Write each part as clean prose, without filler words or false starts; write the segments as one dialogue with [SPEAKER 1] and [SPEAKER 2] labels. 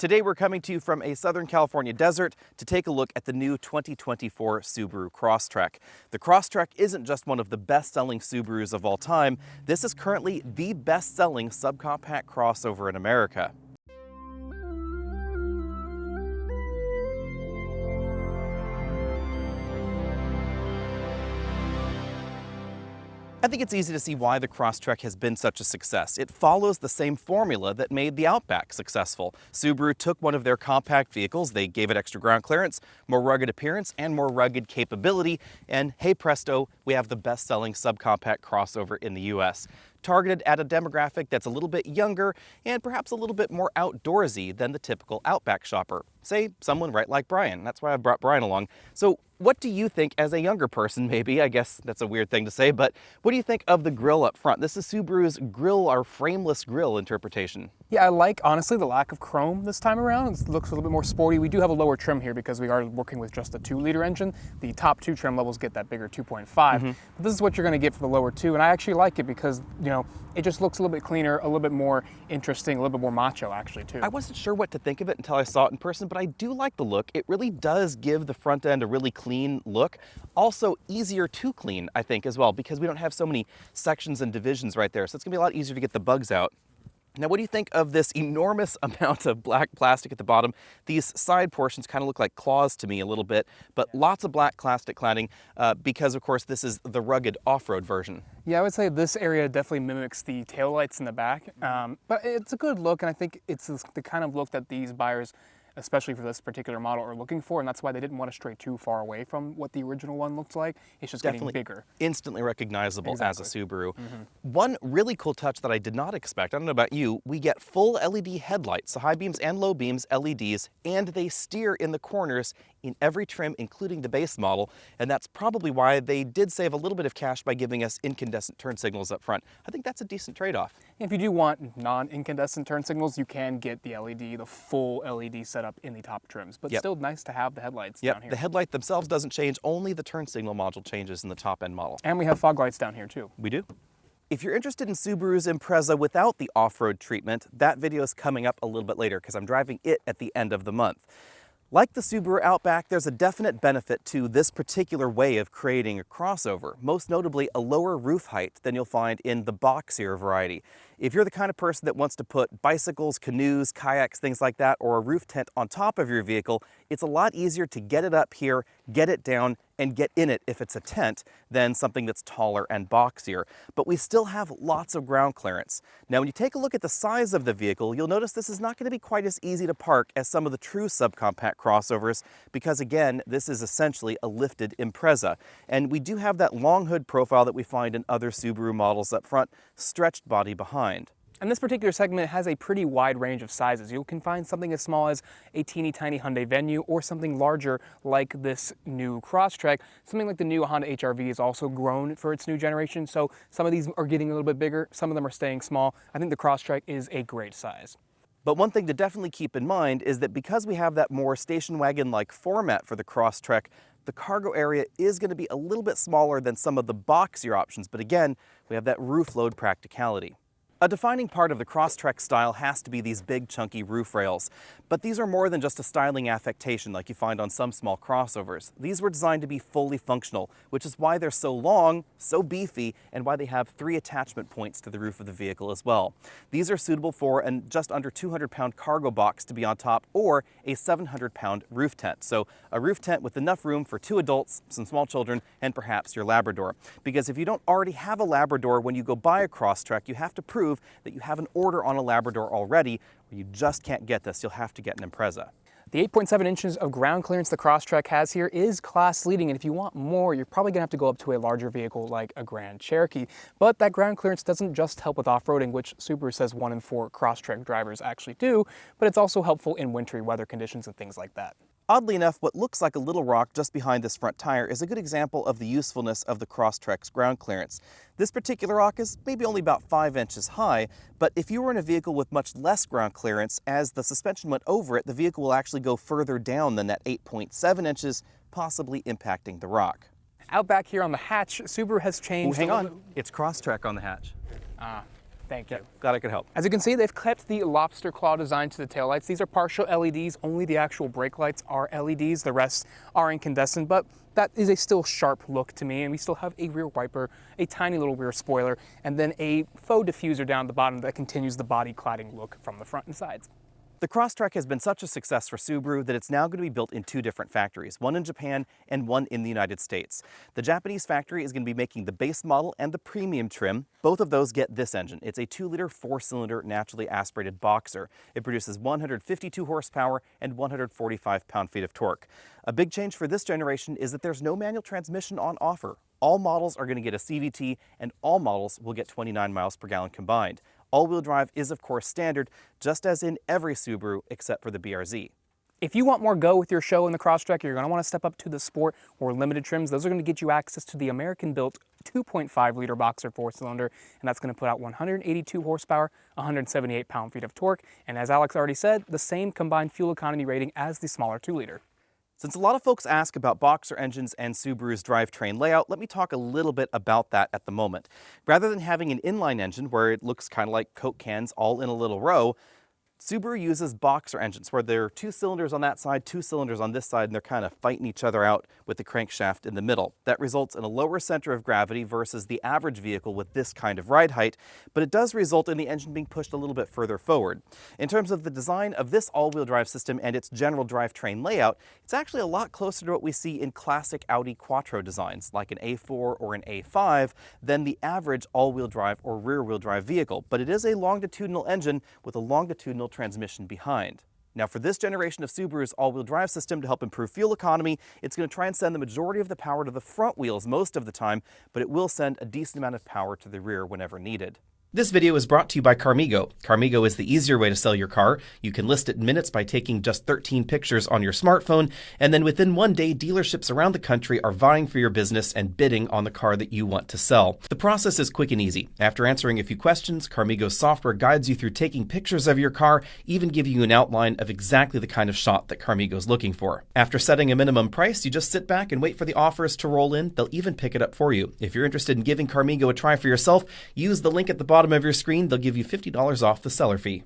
[SPEAKER 1] Today we're coming to you from a Southern California desert to take a look at the new 2024 Subaru Crosstrek. The Crosstrek isn't just one of the best-selling Subarus of all time, this is currently the best-selling subcompact crossover in America. I think it's easy to see why the Crosstrek has been such a success. It follows the same formula that made the Outback successful. Subaru took one of their compact vehicles, they gave it extra ground clearance, more rugged appearance, and more rugged capability, and hey presto, we have the best-selling subcompact crossover in the US. Targeted at a demographic that's a little bit younger and perhaps a little bit more outdoorsy than the typical Outback shopper. Say, someone right like Brian. That's why I brought Brian along. So what do you think as a younger person, maybe? I guess that's a weird thing to say, but what do you think of the grille up front? This is Subaru's grille, or frameless grille interpretation.
[SPEAKER 2] Yeah, I like, honestly, the lack of chrome this time around. It looks a little bit more sporty. We do have a lower trim here because we are working with just a 2-liter engine. The top two trim levels get that bigger 2.5. But this is what you're going to get for the lower two, and I actually like it because, you know, it just looks a little bit cleaner, a little bit more interesting, a little bit more macho, actually, too.
[SPEAKER 1] I wasn't sure what to think of it until I saw it in person, but I do like the look. It really does give the front end a really clean look. Also, easier to clean, I think, as well, because we don't have so many sections and divisions right there. So it's going to be a lot easier to get the bugs out. Now, what do you think of this enormous amount of black plastic at the bottom? These side portions kind of look like claws to me a little bit, but lots of black plastic cladding because, of course, this is the rugged off-road version.
[SPEAKER 2] Yeah, I would say this area definitely mimics the taillights in the back, but it's a good look, and I think it's the kind of look that these buyers, especially for this particular model, are looking for, and that's why they didn't want to stray too far away from what the original one looked like. It's just getting bigger.
[SPEAKER 1] Instantly recognizable as a Subaru. One really cool touch that I did not expect, I don't know about you, we get full LED headlights, so high beams and low beams LEDs, and they steer in the corners in every trim, including the base model, and that's probably why they did save a little bit of cash by giving us incandescent turn signals up front. I think that's a decent trade-off.
[SPEAKER 2] If you do want non-incandescent turn signals, you can get the LED, the full LED setup in the top trims, but still nice to have the headlights down here.
[SPEAKER 1] The headlight themselves doesn't change, only the turn signal module changes in the top end model.
[SPEAKER 2] And we have fog lights down here too.
[SPEAKER 1] We do. If you're interested in Subaru's Impreza without the off-road treatment, that video is coming up a little bit later because I'm driving it at the end of the month. Like the Subaru Outback, there's a definite benefit to this particular way of creating a crossover, most notably a lower roof height than you'll find in the boxier variety. If you're the kind of person that wants to put bicycles, canoes, kayaks, things like that, or a roof tent on top of your vehicle, it's a lot easier to get it up here, get it down, and get in it if it's a tent than something that's taller and boxier. But we still have lots of ground clearance. Now, when you take a look at the size of the vehicle, you'll notice this is not going to be quite as easy to park as some of the true subcompact crossovers because, again, this is essentially a lifted Impreza. And we do have that long hood profile that we find in other Subaru models up front, stretched body behind.
[SPEAKER 2] And this particular segment has a pretty wide range of sizes. You can find something as small as a teeny tiny Hyundai Venue or something larger like this new Crosstrek. Something like the new Honda HR-V is also grown for its new generation, so some of these are getting a little bit bigger, some of them are staying small. I think the Crosstrek is a great size.
[SPEAKER 1] But one thing to definitely keep in mind is that because we have that more station wagon-like format for the Crosstrek, the cargo area is going to be a little bit smaller than some of the boxier options, but again, we have that roof load practicality. A defining part of the Crosstrek style has to be these big chunky roof rails, but these are more than just a styling affectation like you find on some small crossovers. These were designed to be fully functional, which is why they're so long, so beefy, and why they have 3 attachment points to the roof of the vehicle as well. These are suitable for a just under 200-pound cargo box to be on top or a 700-pound roof tent. So a roof tent with enough room for 2 adults, some small children, and perhaps your Labrador. Because if you don't already have a Labrador when you go buy a Crosstrek, you have to prove that you have an order on a Labrador already, or you just can't get this. You'll have to get an Impreza.
[SPEAKER 2] The 8.7 inches of ground clearance the Crosstrek has here is class leading, and if you want more, you're probably gonna have to go up to a larger vehicle like a Grand Cherokee. But that ground clearance doesn't just help with off-roading, which Subaru says 1 in 4 Crosstrek drivers actually do, but it's also helpful in wintry weather conditions and things like that.
[SPEAKER 1] Oddly enough, what looks like a little rock just behind this front tire is a good example of the usefulness of the Crosstrek's ground clearance. This particular rock is maybe only about 5 inches high, but if you were in a vehicle with much less ground clearance, as the suspension went over it, the vehicle will actually go further down than that 8.7 inches, possibly impacting the rock.
[SPEAKER 2] Out back here on the hatch, Subaru has changed.
[SPEAKER 1] Hang on, it's Crosstrek on the hatch.
[SPEAKER 2] Thank you.
[SPEAKER 1] Glad I could help.
[SPEAKER 2] As you can see, they've kept the lobster claw design to the taillights. These are partial LEDs. Only the actual brake lights are LEDs. The rest are incandescent, but that is a still sharp look to me. And we still have a rear wiper, a tiny little rear spoiler, and then a faux diffuser down the bottom that continues the body cladding look from the front and sides.
[SPEAKER 1] The Crosstrek has been such a success for Subaru that it's now going to be built in two different factories, one in Japan and one in the United States. The Japanese factory is going to be making the base model and the premium trim. Both of those get this engine. It's a 2-liter 4-cylinder naturally aspirated boxer. It produces 152 horsepower and 145 pound-feet of torque. A big change for this generation is that there's no manual transmission on offer. All models are going to get a CVT, and all models will get 29 miles per gallon combined. All-wheel drive is, of course, standard, just as in every Subaru except for the BRZ.
[SPEAKER 2] If you want more go with your show in the Crosstrek, you're going to want to step up to the Sport or limited trims. Those are going to get you access to the American-built 2.5-liter boxer 4-cylinder, and that's going to put out 182 horsepower, 178 pound-feet of torque, and as Alex already said, the same combined fuel economy rating as the smaller 2-liter.
[SPEAKER 1] Since a lot of folks ask about boxer engines and Subaru's drivetrain layout, let me talk a little bit about that at the moment. Rather than having an inline engine where it looks kind of like Coke cans all in a little row, Subaru uses boxer engines where there are 2 cylinders on that side, 2 cylinders on this side, and they're kind of fighting each other out with the crankshaft in the middle. That results in a lower center of gravity versus the average vehicle with this kind of ride height, but it does result in the engine being pushed a little bit further forward. In terms of the design of this all-wheel drive system and its general drivetrain layout, it's actually a lot closer to what we see in classic Audi Quattro designs, like an A4 or an A5, than the average all-wheel drive or rear-wheel drive vehicle. But it is a longitudinal engine with a longitudinal transmission behind. Now for this generation of Subaru's all-wheel drive system to help improve fuel economy, it's going to try and send the majority of the power to the front wheels most of the time, but it will send a decent amount of power to the rear whenever needed. This video is brought to you by Carmigo. Carmigo is the easier way to sell your car. You can list it in minutes by taking just 13 pictures on your smartphone, and then within one day, dealerships around the country are vying for your business and bidding on the car that you want to sell. The process is quick and easy. After answering a few questions, Carmigo's software guides you through taking pictures of your car, even giving you an outline of exactly the kind of shot that Carmigo's looking for. After setting a minimum price, you just sit back and wait for the offers to roll in. They'll even pick it up for you. If you're interested in giving Carmigo a try for yourself, use the link at the bottom of your screen. They'll give you $50 off the seller fee.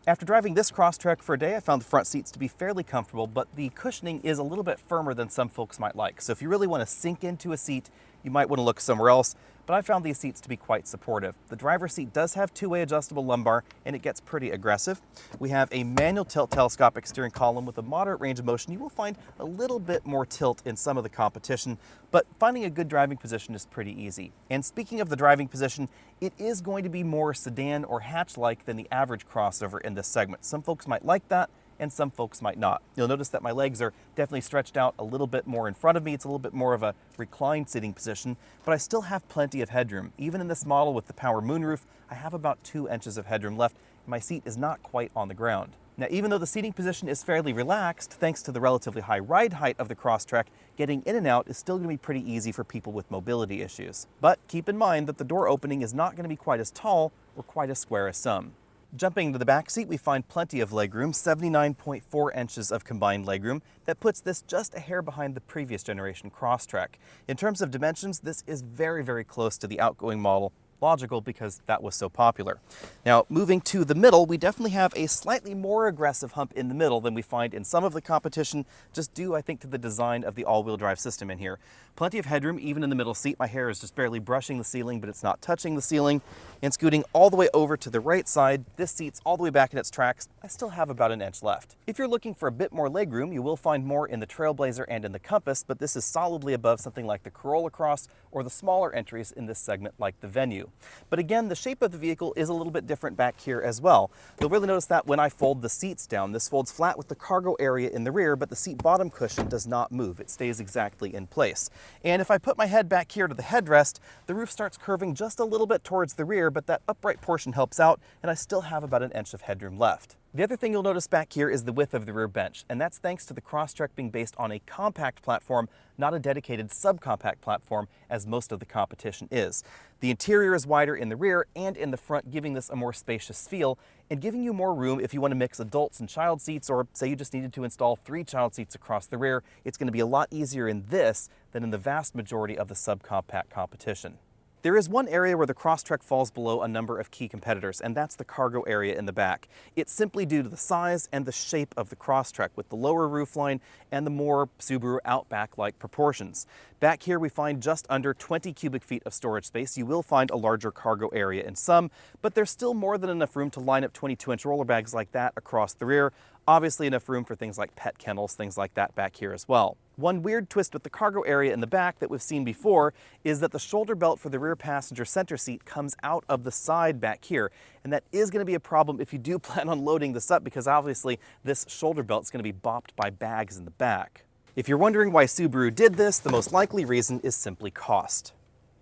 [SPEAKER 1] After driving this Crosstrek for a day, I found the front seats to be fairly comfortable, but the cushioning is a little bit firmer than some folks might like. So if you really want to sink into a seat, you might want to look somewhere else, but I found these seats to be quite supportive. The driver's seat does have two-way adjustable lumbar, and it gets pretty aggressive. We have a manual tilt telescopic steering column with a moderate range of motion. You will find a little bit more tilt in some of the competition, but finding a good driving position is pretty easy. And speaking of the driving position, it is going to be more sedan or hatch-like than the average crossover in this segment. Some folks might like that, and some folks might not. You'll notice that my legs are definitely stretched out a little bit more in front of me. It's a little bit more of a reclined sitting position, but I still have plenty of headroom. Even in this model with the power moonroof, I have about 2 inches of headroom left. My seat is not quite on the ground. Now, even though the seating position is fairly relaxed, thanks to the relatively high ride height of the Crosstrek, getting in and out is still going to be pretty easy for people with mobility issues. But keep in mind that the door opening is not going to be quite as tall or quite as square as some. Jumping into the back seat, we find plenty of legroom, 79.4 inches of combined legroom. That puts this just a hair behind the previous generation Crosstrek. In terms of dimensions, this is very, very close to the outgoing model. Logical because that was so popular. Now, moving to the middle, we definitely have a slightly more aggressive hump in the middle than we find in some of the competition, just due, I think, to the design of the all-wheel drive system in here. Plenty of headroom, even in the middle seat. My hair is just barely brushing the ceiling, but it's not touching the ceiling. And scooting all the way over to the right side, this seat's all the way back in its tracks. I still have about an inch left. If you're looking for a bit more legroom, you will find more in the Trailblazer and in the Compass, but this is solidly above something like the Corolla Cross or the smaller entries in this segment like the Venue. But again, the shape of the vehicle is a little bit different back here as well. You'll really notice that when I fold the seats down. This folds flat with the cargo area in the rear, but the seat bottom cushion does not move. It stays exactly in place. And if I put my head back here to the headrest, the roof starts curving just a little bit towards the rear, but that upright portion helps out, and I still have about an inch of headroom left. The other thing you'll notice back here is the width of the rear bench, and that's thanks to the Crosstrek being based on a compact platform, not a dedicated subcompact platform as most of the competition is. The interior is wider in the rear and in the front, giving this a more spacious feel and giving you more room if you want to mix adults and child seats, or say you just needed to install 3 child seats across the rear. It's going to be a lot easier in this than in the vast majority of the subcompact competition. There is one area where the Crosstrek falls below a number of key competitors, and that's the cargo area in the back. It's simply due to the size and the shape of the Crosstrek, with the lower roofline and the more Subaru Outback-like proportions. Back here we find just under 20 cubic feet of storage space. You will find a larger cargo area in some, but there's still more than enough room to line up 22-inch roller bags like that across the rear. Obviously enough room for things like pet kennels, things like that back here as well. One weird twist with the cargo area in the back that we've seen before is that the shoulder belt for the rear passenger center seat comes out of the side back here. And that is going to be a problem if you do plan on loading this up, because obviously this shoulder belt is going to be bopped by bags in the back. If you're wondering why Subaru did this, the most likely reason is simply cost.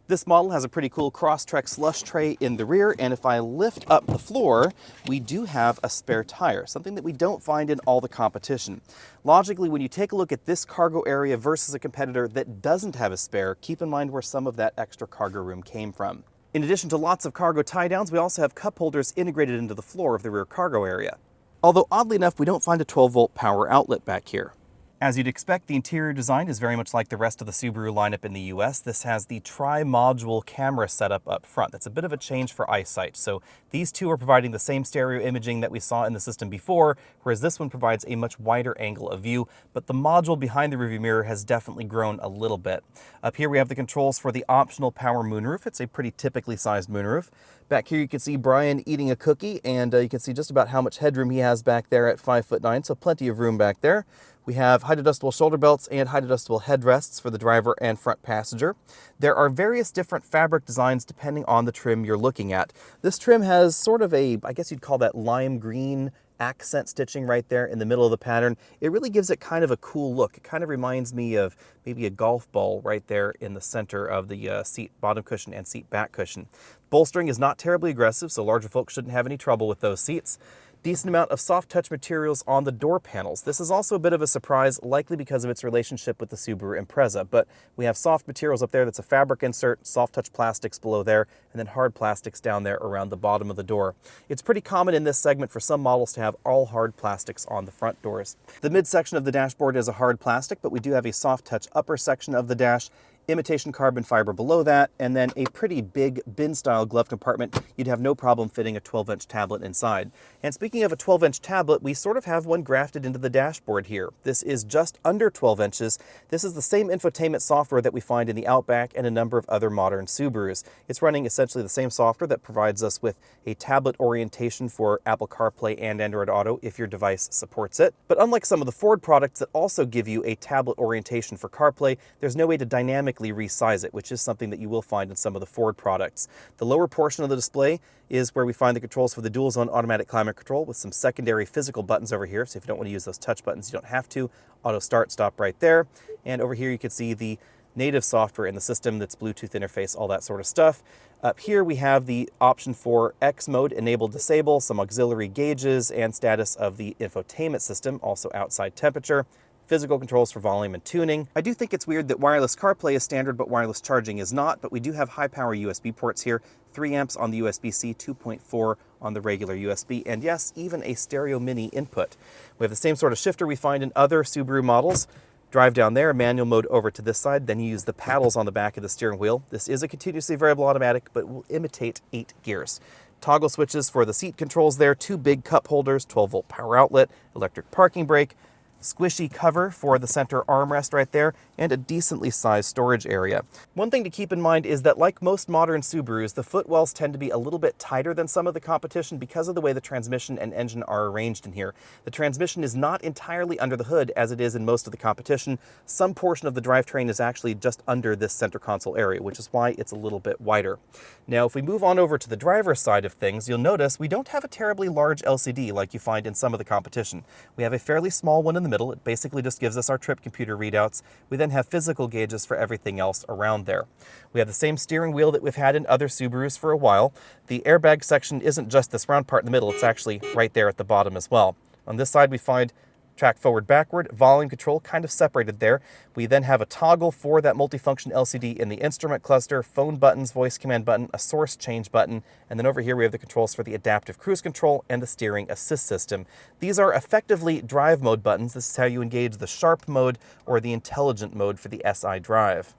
[SPEAKER 1] This model has a pretty cool Crosstrek slush tray in the rear, and if I lift up the floor, we do have a spare tire, something that we don't find in all the competition. Logically, when you take a look at this cargo area versus a competitor that doesn't have a spare, keep in mind where some of that extra cargo room came from. In addition to lots of cargo tie-downs, we also have cup holders integrated into the floor of the rear cargo area. Although oddly enough, we don't find a 12-volt power outlet back here. As you'd expect, the interior design is very much like the rest of the Subaru lineup in the US. This has the tri-module camera setup up front. That's a bit of a change for eyesight. So these two are providing the same stereo imaging that we saw in the system before, whereas this one provides a much wider angle of view, but the module behind the rearview mirror has definitely grown a little bit. Up here we have the controls for the optional power moonroof. It's a pretty typically sized moonroof. Back here you can see Brian eating a cookie, and you can see just about how much headroom he has back there at 5'9", so plenty of room back there. We have height adjustable shoulder belts and height adjustable headrests for the driver and front passenger. There are various different fabric designs depending on the trim you're looking at. This trim has sort of a, I guess you'd call that lime green accent stitching right there in the middle of the pattern. It really gives it kind of a cool look. It kind of reminds me of maybe a golf ball right there in the center of the seat bottom cushion and seat back cushion. Bolstering is not terribly aggressive, so larger folks shouldn't have any trouble with those seats. Decent amount of soft touch materials on the door panels. This is also a bit of a surprise, likely because of its relationship with the Subaru Impreza, but we have soft materials up there. That's a fabric insert, soft touch plastics below there, and then hard plastics down there around the bottom of the door. It's pretty common in this segment for some models to have all hard plastics on the front doors. The midsection of the dashboard is a hard plastic, but we do have a soft touch upper section of the dash, imitation carbon fiber below that, and then a pretty big bin-style glove compartment. You'd have no problem fitting a 12-inch tablet inside. And speaking of a 12-inch tablet, we sort of have one grafted into the dashboard here. This is just under 12 inches. This is the same infotainment software that we find in the Outback and a number of other modern Subarus. It's running essentially the same software that provides us with a tablet orientation for Apple CarPlay and Android Auto if your device supports it. But unlike some of the Ford products that also give you a tablet orientation for CarPlay, there's no way to dynamically resize it, which is something that you will find in some of the Ford products. The lower portion of the display is where we find the controls for the dual zone automatic climate control with some secondary physical buttons over here. So if you don't want to use those touch buttons, you don't have to. Auto start, stop right there. And over here you can see the native software in the system, that's Bluetooth interface, all that sort of stuff. Up here we have the option for X mode, enable, disable, some auxiliary gauges, and status of the infotainment system, also outside temperature. Physical controls for volume and tuning. I do think it's weird that wireless CarPlay is standard but wireless charging is not, but we do have high power USB ports here, 3 amps on the USB-C, 2.4 on the regular USB, and yes, even a stereo mini input. We have the same sort of shifter we find in other Subaru models. Drive down there, manual mode over to this side, then you use the paddles on the back of the steering wheel. This is a continuously variable automatic, but will imitate 8 gears. Toggle switches for the seat controls there, 2 big cup holders, 12-volt power outlet, electric parking brake, squishy cover for the center armrest right there, and a decently sized storage area. One thing to keep in mind is that like most modern Subarus, the footwells tend to be a little bit tighter than some of the competition because of the way the transmission and engine are arranged in here. The transmission is not entirely under the hood as it is in most of the competition. Some portion of the drivetrain is actually just under this center console area, which is why it's a little bit wider. Now, if we move on over to the driver's side of things, you'll notice we don't have a terribly large LCD like you find in some of the competition. We have a fairly small one in the middle. It basically just gives us our trip computer readouts. We then have physical gauges for everything else around there. We have the same steering wheel that we've had in other Subarus for a while. The airbag section isn't just this round part in the middle, it's actually right there at the bottom as well. On this side we find track forward, backward, volume control kind of separated there. We then have a toggle for that multifunction LCD in the instrument cluster, phone buttons, voice command button, a source change button, and then over here we have the controls for the adaptive cruise control and the steering assist system. These are effectively drive mode buttons. This is how you engage the sharp mode or the intelligent mode for the SI drive.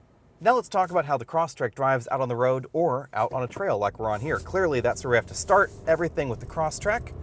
[SPEAKER 1] Now let's talk about how the Crosstrek drives out on the road or out on a trail like we're on here. Clearly that's where we have to start everything with the Crosstrek.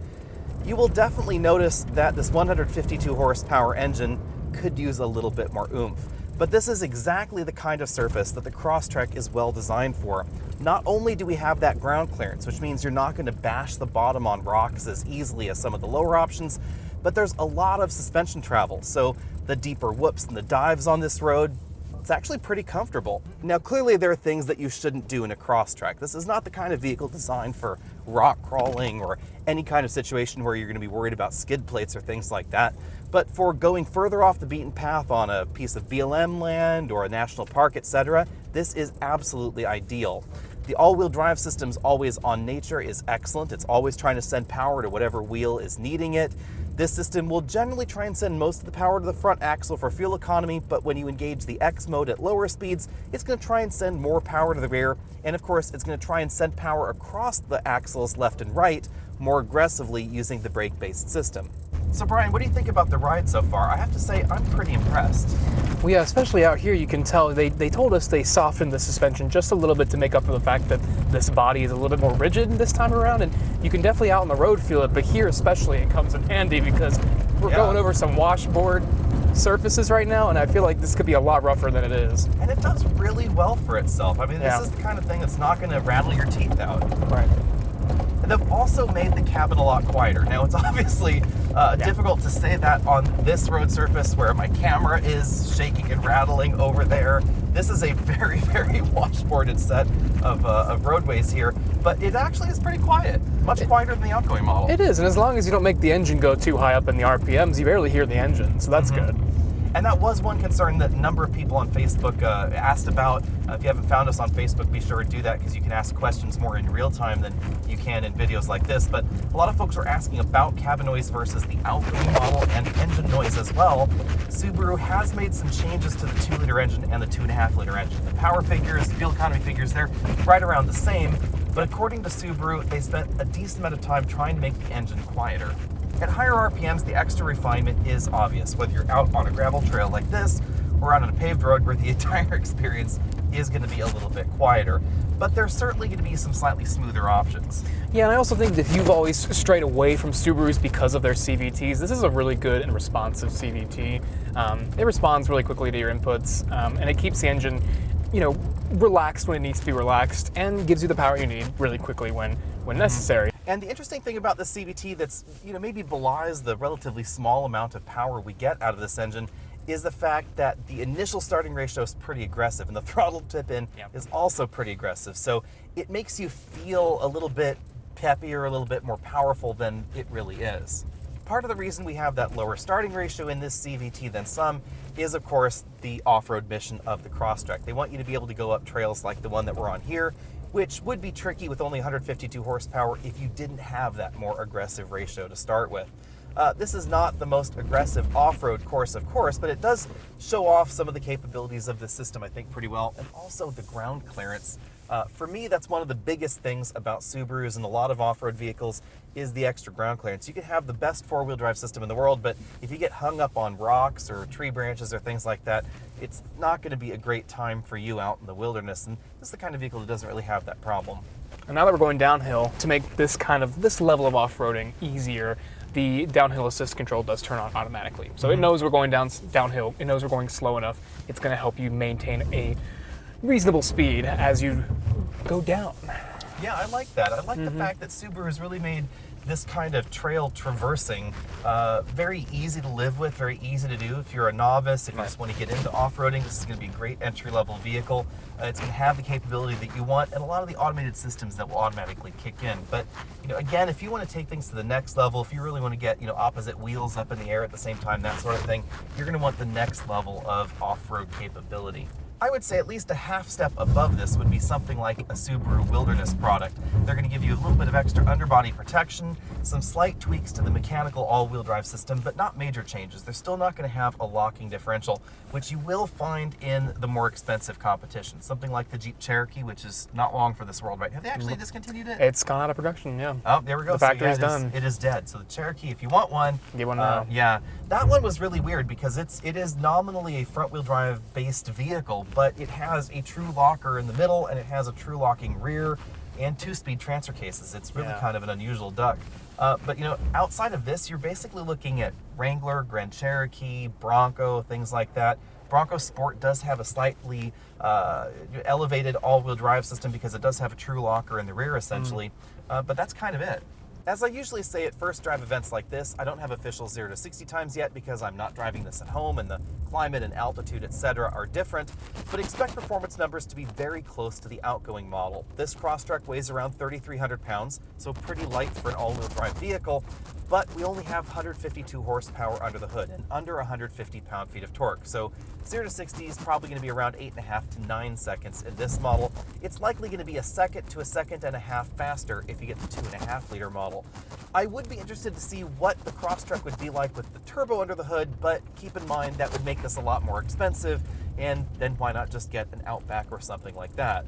[SPEAKER 1] You will definitely notice that this 152 horsepower engine could use a little bit more oomph. But this is exactly the kind of surface that the Crosstrek is well designed for. Not only do we have that ground clearance, which means you're not going to bash the bottom on rocks as easily as some of the lower options, but there's a lot of suspension travel. So the deeper whoops and the dives on this road, it's actually pretty comfortable. Now, clearly there are things that you shouldn't do in a Crosstrek. This is not the kind of vehicle designed for rock crawling or any kind of situation where you're going to be worried about skid plates or things like that. But for going further off the beaten path on a piece of BLM land or a national park, etc., this is absolutely ideal. The all-wheel drive system's always on nature is excellent. It's always trying to send power to whatever wheel is needing it. This system will generally try and send most of the power to the front axle for fuel economy, but when you engage the X mode at lower speeds, it's going to try and send more power to the rear, and of course it's going to try and send power across the axles left and right more aggressively using the brake-based system. So Brian, what do you think about the ride so far? I have to say, I'm pretty impressed.
[SPEAKER 2] Well, yeah, especially out here, you can tell they told us they softened the suspension just a little bit to make up for the fact that this body is a little bit more rigid this time around, and you can definitely out on the road feel it, but here especially it comes in handy because we're going over some washboard surfaces right now, and I feel like this could be a lot rougher than it is.
[SPEAKER 1] And it does really well for itself. I mean, this is the kind of thing that's not going to rattle your teeth out.
[SPEAKER 2] Right.
[SPEAKER 1] And they've also made the cabin a lot quieter. Now, it's obviously difficult to say that on this road surface where my camera is shaking and rattling over there. This is a very, very washboarded set of roadways here, but it actually is pretty quiet. Much quieter than the outgoing model.
[SPEAKER 2] It is, and as long as you don't make the engine go too high up in the RPMs, you barely hear the engine, so that's good.
[SPEAKER 1] And that was one concern that a number of people on Facebook asked about. If you haven't found us on Facebook, be sure to do that because you can ask questions more in real time than you can in videos like this. But a lot of folks were asking about cabin noise versus the outgoing model and engine noise as well. Subaru has made some changes to the 2-liter engine and the 2.5-liter engine. The power figures, the fuel economy figures, they're right around the same. But according to Subaru, they spent a decent amount of time trying to make the engine quieter. At higher RPMs, the extra refinement is obvious, whether you're out on a gravel trail like this or out on a paved road where the entire experience is going to be a little bit quieter. But there's certainly going to be some slightly smoother options.
[SPEAKER 2] Yeah, and I also think that if you've always strayed away from Subarus because of their CVTs, this is a really good and responsive CVT. It responds really quickly to your inputs, and it keeps the engine, relaxed when it needs to be relaxed, and gives you the power you need really quickly when necessary.
[SPEAKER 1] And the interesting thing about the CVT that's, maybe belies the relatively small amount of power we get out of this engine is the fact that the initial starting ratio is pretty aggressive and the throttle tip-in is also pretty aggressive. So it makes you feel a little bit peppier, a little bit more powerful than it really is. Part of the reason we have that lower starting ratio in this CVT than some is, of course, the off-road mission of the Crosstrek. They want you to be able to go up trails like the one that we're on here, which would be tricky with only 152 horsepower if you didn't have that more aggressive ratio to start with. This is not the most aggressive off-road course, of course, but it does show off some of the capabilities of this system, I think, pretty well, and also the ground clearance. For me, that's one of the biggest things about Subarus and a lot of off-road vehicles is the extra ground clearance. You can have the best four-wheel drive system in the world, but if you get hung up on rocks or tree branches or things like that, it's not going to be a great time for you out in the wilderness, and this is the kind of vehicle that doesn't really have that problem.
[SPEAKER 2] And now that we're going downhill, to make this level of off-roading easier, the downhill assist control does turn on automatically. So it knows we're going downhill, it knows we're going slow enough, it's going to help you maintain a reasonable speed as you go down.
[SPEAKER 1] Yeah, I like that. I like the fact that Subaru has really made this kind of trail traversing very easy to live with, very easy to do. If you're a novice, if you just want to get into off-roading, this is going to be a great entry-level vehicle. It's going to have the capability that you want and a lot of the automated systems that will automatically kick in. But again, if you want to take things to the next level, if you really want to get opposite wheels up in the air at the same time, that sort of thing, you're going to want the next level of off-road capability. I would say at least a half step above this would be something like a Subaru Wilderness product. They're going to give you a little bit of extra underbody protection, some slight tweaks to the mechanical all-wheel drive system, but not major changes. They're still not going to have a locking differential, which you will find in the more expensive competition. Something like the Jeep Cherokee, which is not long for this world, right? Have they actually discontinued it?
[SPEAKER 2] It's gone out of production, yeah.
[SPEAKER 1] Oh, there we go.
[SPEAKER 2] The factory's done.
[SPEAKER 1] It is dead. So the Cherokee, if you want one,
[SPEAKER 2] get one now.
[SPEAKER 1] Yeah, that one was really weird because it is nominally a front-wheel drive based vehicle, but it has a true locker in the middle, and it has a true locking rear and 2-speed transfer cases. It's really kind of an unusual duck. But you know, outside of this, you're basically looking at Wrangler, Grand Cherokee, Bronco, things like that. Bronco Sport does have a slightly elevated all-wheel drive system because it does have a true locker in the rear, essentially. But that's kind of it. As I usually say at first drive events like this, I don't have official 0 to 60 times yet because I'm not driving this at home and the climate and altitude, etc. are different, but expect performance numbers to be very close to the outgoing model. This Crosstrek weighs around 3,300 pounds, so pretty light for an all-wheel drive vehicle, but we only have 152 horsepower under the hood and under 150 pound-feet of torque. So 0 to 60 is probably going to be around 8.5 to 9 seconds in this model. It's likely going to be a second to a second and a half faster if you get the 2.5 liter model. I would be interested to see what the Crosstrek would be like with the turbo under the hood, but keep in mind that would make this a lot more expensive, and then why not just get an Outback or something like that.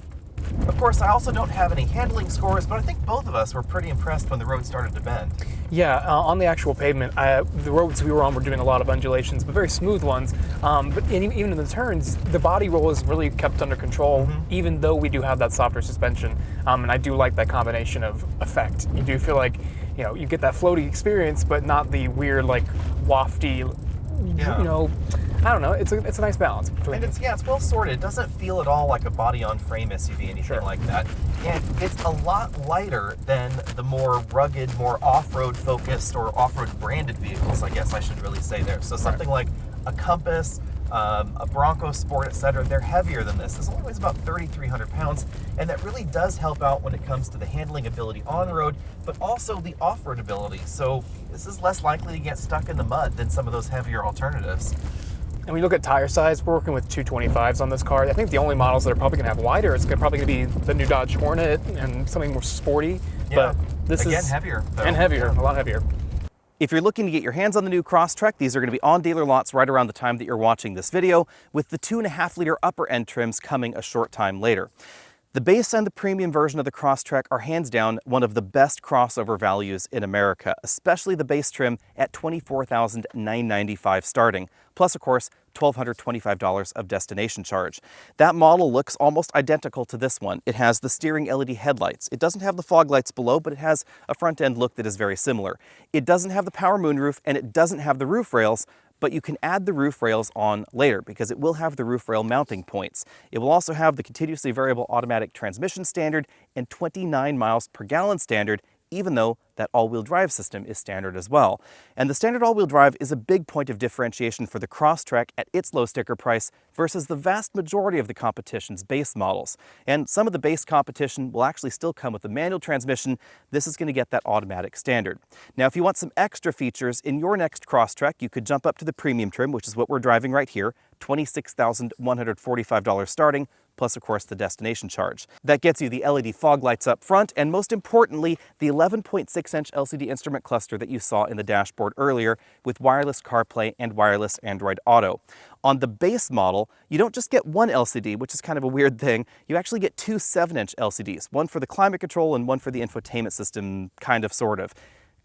[SPEAKER 1] Of course, I also don't have any handling scores, but I think both of us were pretty impressed when the road started to bend.
[SPEAKER 2] Yeah, on the actual pavement, the roads we were on were doing a lot of undulations, but very smooth ones. But even in the turns, the body roll is really kept under control, even though we do have that softer suspension. And I do like that combination of effect. You do feel like, you know, you get that floaty experience, but not the weird, like, wafty, you know, I don't know. It's a nice balance.
[SPEAKER 1] And it's well sorted. It doesn't feel at all like a body-on-frame SUV, anything like that. And it's a lot lighter than the more rugged, more off-road focused or off-road branded vehicles, I guess I should really say there. So something like a Compass, a Bronco Sport, etc. They're heavier than this. This only weighs about 3,300 pounds, and that really does help out when it comes to the handling ability on-road, but also the off-road ability. So this is less likely to get stuck in the mud than some of those heavier alternatives.
[SPEAKER 2] And when you look at tire size, we're working with 225s on this car. I think the only models that are probably going to have wider is probably going to be the new Dodge Hornet and something more sporty.
[SPEAKER 1] Yeah.
[SPEAKER 2] But this
[SPEAKER 1] Again,
[SPEAKER 2] is
[SPEAKER 1] heavier. Though.
[SPEAKER 2] And heavier, a lot heavier.
[SPEAKER 1] If you're looking to get your hands on the new Crosstrek, these are going to be on dealer lots right around the time that you're watching this video, with the 2.5 liter upper end trims coming a short time later. The base and the premium version of the Crosstrek are hands down one of the best crossover values in America, especially the base trim at $24,995 starting, plus of course $1,225 of destination charge. That model looks almost identical to this one. It has the steering LED headlights. It doesn't have the fog lights below, but it has a front end look that is very similar. It doesn't have the power moonroof, and it doesn't have the roof rails, but you can add the roof rails on later because it will have the roof rail mounting points. It will also have the continuously variable automatic transmission standard and 29 miles per gallon standard, even though that all-wheel drive system is standard as well. And the standard all-wheel drive is a big point of differentiation for the Crosstrek at its low sticker price versus the vast majority of the competition's base models. And some of the base competition will actually still come with a manual transmission. This is going to get that automatic standard. Now, if you want some extra features in your next Crosstrek, you could jump up to the premium trim, which is what we're driving right here, $26,145 starting, plus of course the destination charge. That gets you the LED fog lights up front, and most importantly, the 11.6-inch LCD instrument cluster that you saw in the dashboard earlier with wireless CarPlay and wireless Android Auto. On the base model, you don't just get one LCD, which is kind of a weird thing. You actually get two 7-inch LCDs, one for the climate control and one for the infotainment system, kind of, sort of.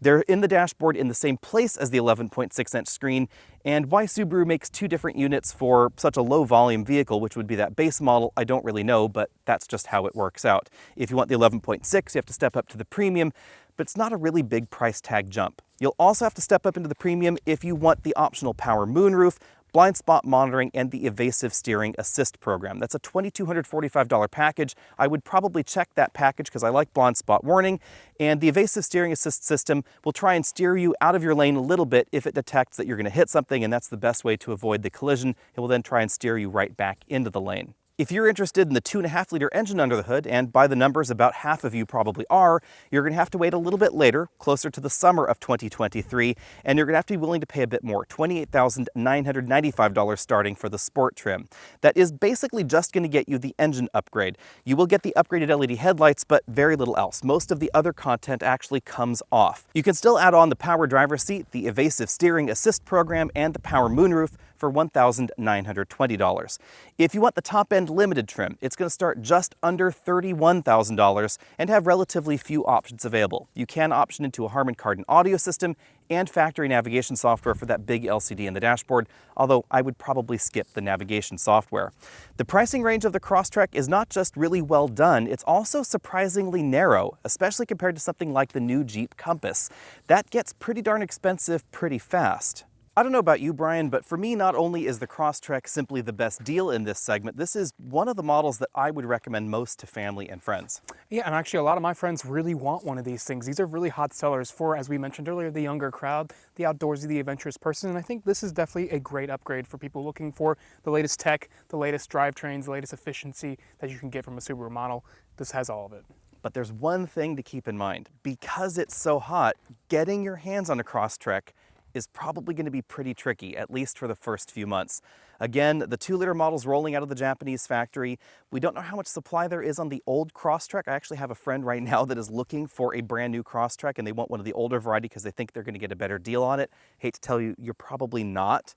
[SPEAKER 1] They're in the dashboard in the same place as the 11.6-inch screen, and why Subaru makes two different units for such a low volume vehicle, which would be that base model, I don't really know, but that's just how it works out. If you want the 11.6, you have to step up to the premium, but it's not a really big price tag jump. You'll also have to step up into the premium if you want the optional power moonroof, blind spot monitoring, and the evasive steering assist program. That's a $2,245 package. I would probably check that package because I like blind spot warning, and the evasive steering assist system will try and steer you out of your lane a little bit if it detects that you're going to hit something, and that's the best way to avoid the collision. It will then try and steer you right back into the lane. If you're interested in the 2.5 liter engine under the hood, and by the numbers about half of you probably are, you're going to have to wait a little bit later, closer to the summer of 2023, and you're going to have to be willing to pay a bit more, $28,995 starting for the sport trim. That is basically just going to get you the engine upgrade. You will get the upgraded LED headlights, but very little else. Most of the other content actually comes off. You can still add on the power driver's seat, the evasive steering assist program, and the power moonroof for $1,920. If you want the top-end limited trim, it's going to start just under $31,000 and have relatively few options available. You can option into a Harman Kardon audio system and factory navigation software for that big LCD in the dashboard, although I would probably skip the navigation software. The pricing range of the Crosstrek is not just really well done, it's also surprisingly narrow, especially compared to something like the new Jeep Compass. That gets pretty darn expensive pretty fast. I don't know about you, Brian, but for me, not only is the Crosstrek simply the best deal in this segment, this is one of the models that I would recommend most to family and friends.
[SPEAKER 2] Yeah, and actually a lot of my friends really want one of these things. These are really hot sellers for, as we mentioned earlier, the younger crowd, the outdoorsy, the adventurous person, and I think this is definitely a great upgrade for people looking for the latest tech, the latest drivetrains, the latest efficiency that you can get from a Subaru model. This has all of it.
[SPEAKER 1] But there's one thing to keep in mind. Because it's so hot, getting your hands on a Crosstrek is probably going to be pretty tricky, at least for the first few months. Again, the 2-liter model's rolling out of the Japanese factory. We don't know how much supply there is on the old Crosstrek. I actually have a friend right now that is looking for a brand new Crosstrek, and they want one of the older variety because they think they're going to get a better deal on it. Hate to tell you, you're probably not.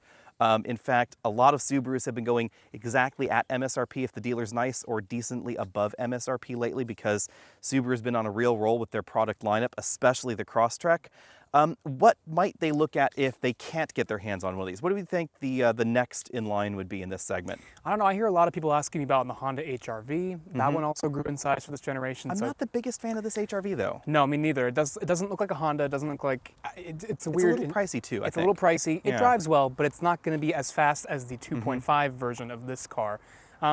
[SPEAKER 1] In fact, a lot of Subarus have been going exactly at MSRP if the dealer's nice, or decently above MSRP lately, because Subaru's been on a real roll with their product lineup, especially the Crosstrek. What might they look at if they can't get their hands on one of these? What do we think the next in line would be in this segment?
[SPEAKER 2] I don't know, I hear a lot of people asking me about the Honda HR-V. That one also grew in size for this generation.
[SPEAKER 1] I'm not the biggest fan of this HR-V though.
[SPEAKER 2] No, me neither. It doesn't look like a Honda. It doesn't look like, it's weird.
[SPEAKER 1] It's a little pricey too, I think.
[SPEAKER 2] It's a little pricey. It
[SPEAKER 1] Yeah.
[SPEAKER 2] drives well, but it's not going to be as fast as the 2.5 version of this car.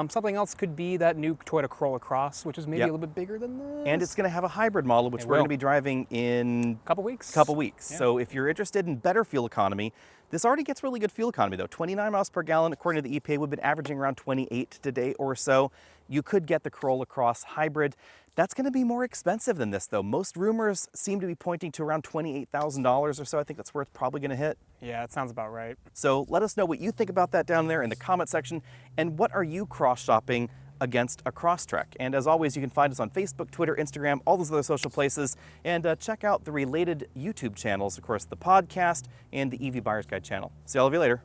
[SPEAKER 2] Something else could be that new Toyota Corolla Cross, which is maybe a little bit bigger than this.
[SPEAKER 1] And it's going to have a hybrid model, which we're going to be driving in
[SPEAKER 2] a couple weeks. Yeah.
[SPEAKER 1] So if you're interested in better fuel economy, this already gets really good fuel economy though. 29 miles per gallon, according to the EPA. We've been averaging around 28 today or so. You could get the Corolla Cross hybrid. That's going to be more expensive than this though. Most rumors seem to be pointing to around $28,000 or so. I think that's where it's probably going to hit.
[SPEAKER 2] Yeah, that sounds about right.
[SPEAKER 1] So let us know what you think about that down there in the comment section, and what are you cross-shopping against a Crosstrek? And as always, you can find us on Facebook, Twitter, Instagram, all those other social places, and check out the related YouTube channels, of course, the podcast and the EV Buyer's Guide channel. See all of you later.